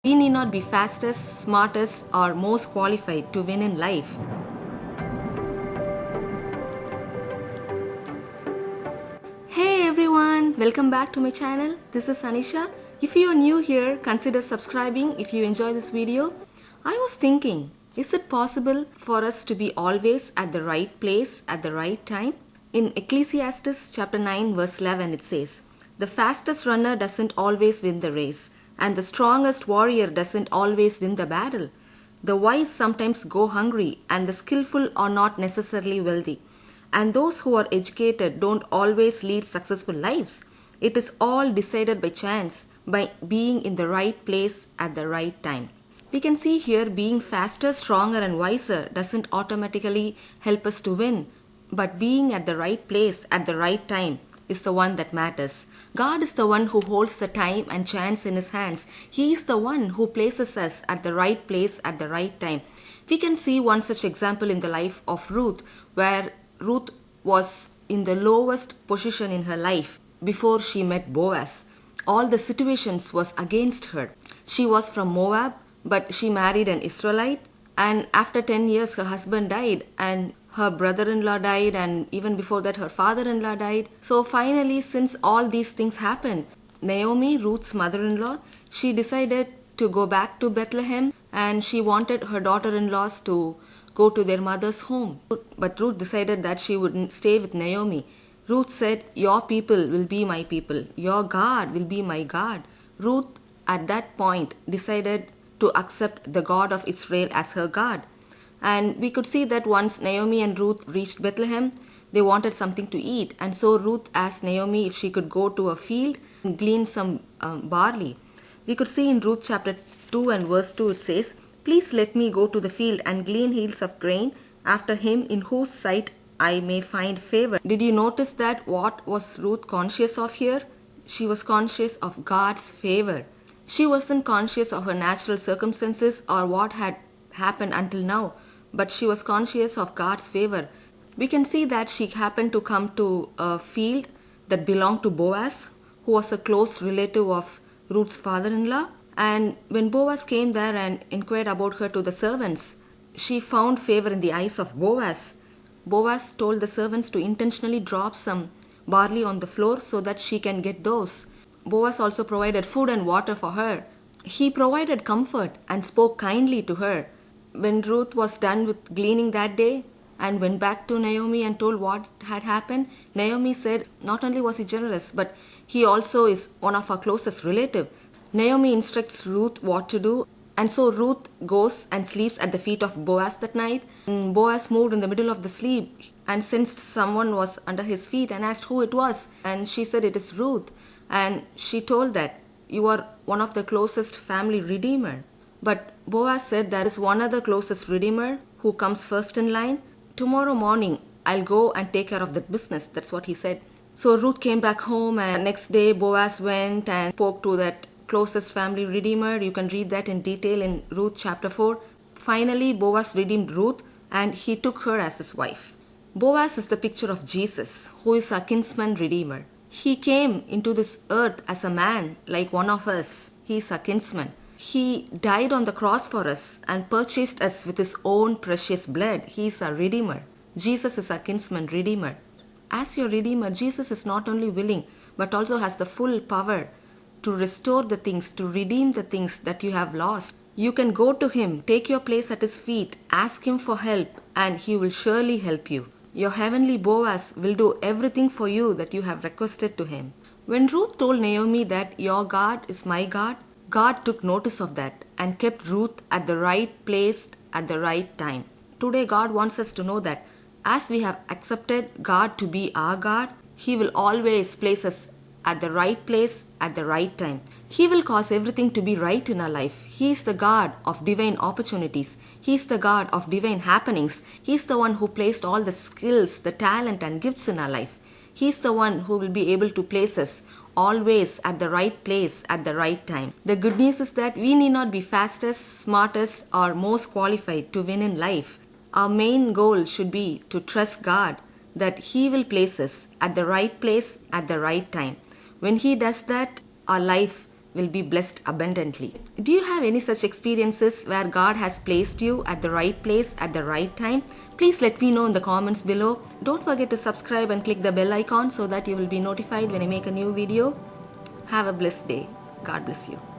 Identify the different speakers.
Speaker 1: We need not be fastest, smartest, or most qualified to win in life. Hey everyone, welcome back to my channel. This is Anisha. If you are new here, consider subscribing if you enjoy this video. I was thinking, is it possible for us to be always at the right place at the right time? In Ecclesiastes chapter 9 verse 11 it says, "The fastest runner doesn't always win the race, and the strongest warrior doesn't always win the battle. The wise sometimes go hungry, and the skillful are not necessarily wealthy. And those who are educated don't always lead successful lives. It is all decided by chance, by being in the right place at the right time." We can see here being faster, stronger, and wiser doesn't automatically help us to win, but being at the right place at the right time is the one that matters. God is the one who holds the time and chance in His hands. He is the one who places us at the right place at the right time. We can see one such example in the life of Ruth, where Ruth was in the lowest position in her life before she met Boaz. All the situations was against her. She was from Moab, but she married an Israelite, and after 10 years her husband died, and her brother-in-law died, and even before that her father-in-law died. So finally, since all these things happened, Naomi, Ruth's mother-in-law, she decided to go back to Bethlehem, and she wanted her daughter-in-laws to go to their mother's home. But Ruth decided that she would stay with Naomi. Ruth said, "Your people will be my people. Your God will be my God." Ruth at that point decided to accept the God of Israel as her God. And we could see that once Naomi and Ruth reached Bethlehem, they wanted something to eat. And so Ruth asked Naomi if she could go to a field and glean some barley. We could see in Ruth chapter 2 and verse 2 it says, "Please let me go to the field and glean heels of grain after him in whose sight I may find favor." Did you notice that what was Ruth conscious of here? She was conscious of God's favor. She wasn't conscious of her natural circumstances or what had happened until now, but she was conscious of God's favor. We can see that she happened to come to a field that belonged to Boaz, who was a close relative of Ruth's father-in-law. And when Boaz came there and inquired about her to the servants, she found favor in the eyes of Boaz. Boaz told the servants to intentionally drop some barley on the floor so that she can get those. Boaz also provided food and water for her. He provided comfort and spoke kindly to her. When Ruth was done with gleaning that day and went back to Naomi and told what had happened, Naomi said not only was he generous, but he also is one of our closest relative. Naomi instructs Ruth what to do, and so Ruth goes and sleeps at the feet of Boaz that night. And Boaz moved in the middle of the sleep and sensed someone was under his feet and asked who it was. And she said, "It is Ruth." And she told that, "You are one of the closest family redeemer." But Boaz said, "There is one other closest redeemer who comes first in line. Tomorrow morning I'll go and take care of that business." That's what he said. So Ruth came back home, and next day Boaz went and spoke to that closest family redeemer. You can read that in detail in Ruth chapter 4. Finally, Boaz redeemed Ruth and he took her as his wife. Boaz is the picture of Jesus, who is our kinsman redeemer. He came into this earth as a man like one of us. He is our kinsman. He died on the cross for us and purchased us with his own precious blood. He is our redeemer. Jesus is our kinsman redeemer. As your redeemer, Jesus is not only willing but also has the full power to restore the things, to redeem the things that you have lost. You can go to him, take your place at his feet, ask him for help, and he will surely help you. Your heavenly Boaz will do everything for you that you have requested to him. When Ruth told Naomi that your God is my God, God took notice of that and kept Ruth at the right place at the right time. Today, God wants us to know that as we have accepted God to be our God, He will always place us at the right place at the right time. He will cause everything to be right in our life. He is the God of divine opportunities. He is the God of divine happenings. He is the one who placed all the skills, the talent, and gifts in our life. He is the one who will be able to place us always at the right place at the right time. The good news is that we need not be fastest, smartest, or most qualified to win in life. Our main goal should be to trust God that He will place us at the right place at the right time. When He does that, our life will be blessed abundantly. Do you have any such experiences where God has placed you at the right place at the right time? Please let me know in the comments below. Don't forget to subscribe and click the bell icon so that you will be notified when I make a new video. Have a blessed day. God bless you.